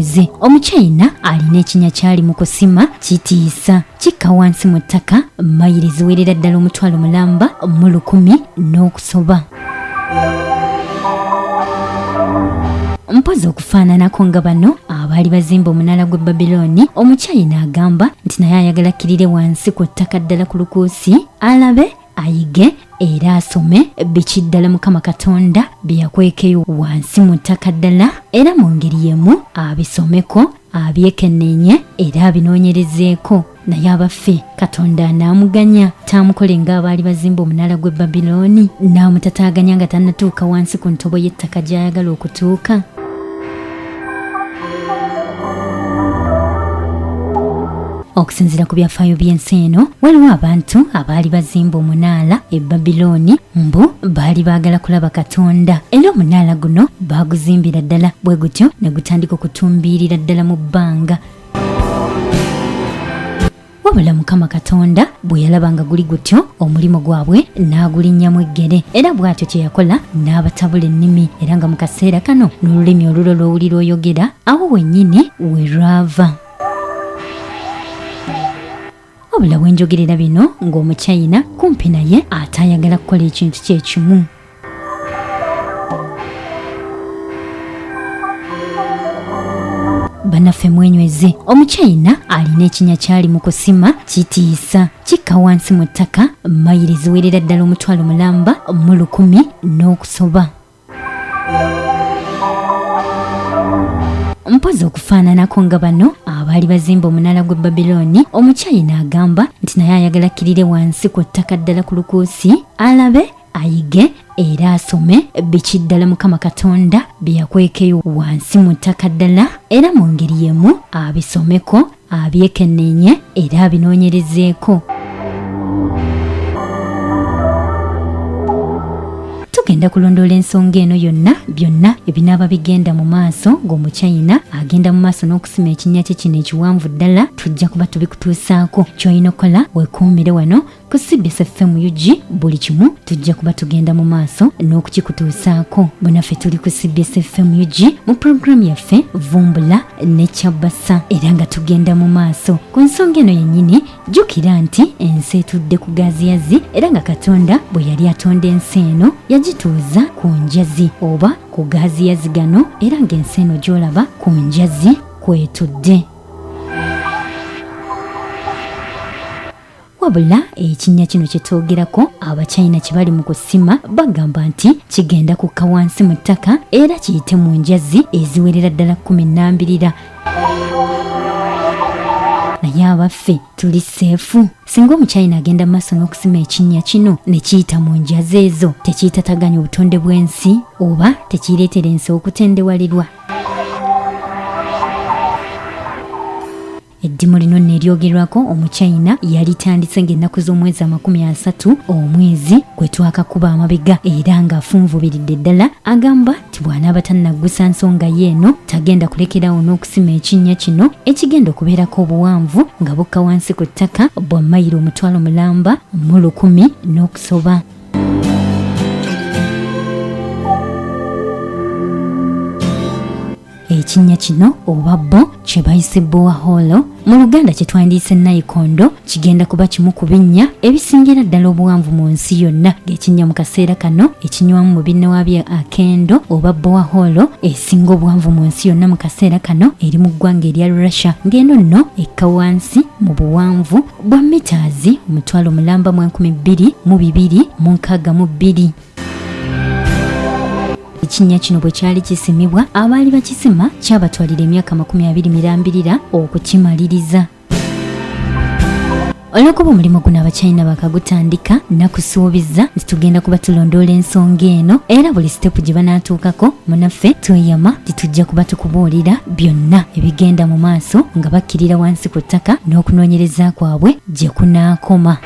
munyweze. OmuChina alina ekinya kyali mu kusima kitiisa, kikka wansi mu ttaka mayiro ziwerera ddala 1,000 n'okusoba. Mpozi okufaananako nga bano abaali bazimba omunaala gw'e Babilooni, OmuChina agamba nti naye ayagala kirire wansi ku ttaka ddala ku lukuusi, alabe, ayige era asome biki ddala Mukama Katonda bye yakwekeyo wansi mu ttaka ddala, era mu ngeri y'emu abisomeko, abyekenneenye era abinoonyerezeeko. Naye Abaffe Katonda n'amuganya taamukole ng'abaali bazimba omunaala gw'e Babilooni, n'amutataaganya nga tannatuuka wansi ku ntobo y'ettaka gy'ayagala okutuuka. Okusinziira ku byafaayo by'ensi eno, waliwo abantu abaali bazimba omunaala e Babilooni mbu baali baagala kulaba Katonda, era omunaala guno baaguzimbira ddala bwe gutyo ne gutandika okutumbiirira ddala mu bbanga. Wabula Mukama Katonda bwe yalaba nga guli gutyo, omulimu gwabwe n'agulinnyamu eggere, era bw'atyo kye yakola n'abatabula ennimi, era nga mu kaseera kano n'olulimi olulo lw'owulira oyogera awo wennyini we lwava. Wabula bwenjogerera bino ng'OmuChina kumpi naye ate ayagala kukola ekintu kye kimu. Bannaffe mwenyweze, OmuChina alina ekinya kyali mu kusima kitiisa, kikka wansi mu ttaka mayiro ziwerera ddala 1,000 n'okusoba. Mpozi okufaananako nga bano abaali bazimba omunaala gw'e Babilooni, OmuChina agamba nti naye ayagala kirire wansi ku ttaka ddala ku lukuusi, alabe, ayige era asome biki ddala Mukama Katonda bye yakwekeyo wansi mu ttaka ddala, era mu ngeri y'emu abisomeko, abyekenneenye era abinoonyerezeeko. Tugenda kulondoola ensonga eno yonna byonna ebinaaba bigenda mu maaso ng'OmuChina agenda mu maaso n'okusima ekinnya kye kino ekiwanvu ddala, tujja kuba tubikutuusaako. Ky'olina okukola weekuumire wano ku CBS FM UG, buli kimu tujja kuba tugenda mu maaso n'okukikutuusaako. Bunaffe tuli ku CBS FM UG mu puroguramu yaffe Vumbula ne Kyabasa, era nga tugenda mu maaso ku nsonga eno yennyini. Jjukira nti ensi etudde ku gaaziyazi, era nga Katonda bwe yali atonda ensi eno yagituuza ku njazi oba ku gaaziyazi gano, era ng'ensi eno gy'olaba ku njazi kwetudde. Wabula ekinnya kino kye twogerako AbaChina kye bali mu kusima bagamba nti kigenda kukka wansi mu ttaka era kiyite mu njazi eziwerera ddala 12. Naye Abaffe tuli seefu. Singa OmuChina agenda mu maaso n'okusima ekinnya kino ne kiyita mu njazi ezo, tekiyitataganya obutonde bw'ensi oba tekireetera ensi okutendewalirwa? Eddimu lino neryogerwako OmuChina yalitandise ng'ennaku z'omwezi 30 omwezi gwe twakakuba amabega, era ng'afunvubiridde ddala agamba nti bw'anaaba tannaggusa nsonga y'eno tagenda kulekerawo n'okusima ekinnya kino ekigenda okubeerako obuwanvu nga bukka wansi ku ttaka bwa mayiro 1,000 n'okusoba. Ekinnya kino oba bbo kye bayise borehole mu Luganda kye twandiise nayikondo kigenda kuba kimu ku binnya ebisingira ddala obuwanvu mu nsi yonna, ng'ekinnya mu kaseera kano ekinywamu mu binnawaabya akendo oba borehole esinga obuwanvu mu nsi yonna mu kaseera kano eri mu ggwanga erya Russia, ng'eno nno ekka wansi mu buwanvu bwa mitaazi 1,262. Ekinnya kino bwe kyali kisimibwa, abaali bakisima kyabatwalira emyaka 20 mirambirira okukimaliriza. Olw'okuba omulimu guno AbaChina bakagutandika, nakusuubiza nti tugenda kuba tulondoola ensonga eno, era buli sitepu gye banaatuukako munaffe tweyama titujja kuba tukubuulira byonna ebigenda mu maaso nga bakkirira wansi ku ttaka n'okunoonyereza kwabwe gye kunaakoma.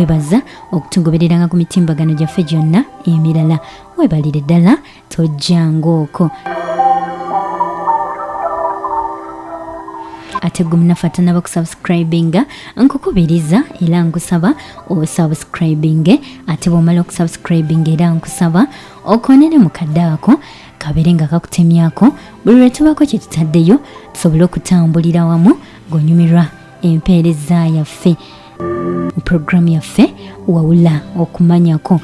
tukwebaza okutugobereranga ku mitimbagano gyaffe gyonna emirala. Webalire ddala tojjangaoko. Ate gwe munafatana bakusubscribinga nkukubiriza era nkusaba osubscribinge. Ate bw'omala okusubscribinga era nkusaba okonere mu kadde ako kabeere nga kakutemyako buli lwe tubako kye tutaddeyo tusobole okutambulira wamu ng'onyumirwa empeereza yaffe mu puroguramu yaffe wawula okumanyako.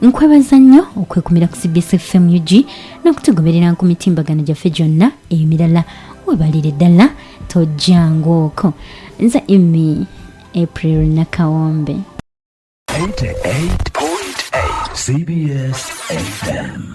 Nkwebaza nnyo okwekumira ku CBS FM UG n'okutugoberera ku mitimbagano gyaffe gyonna emirala. Webalire ddala tojjangaoko. Nze Emi April Nakawombe. 88.8 CBS FM.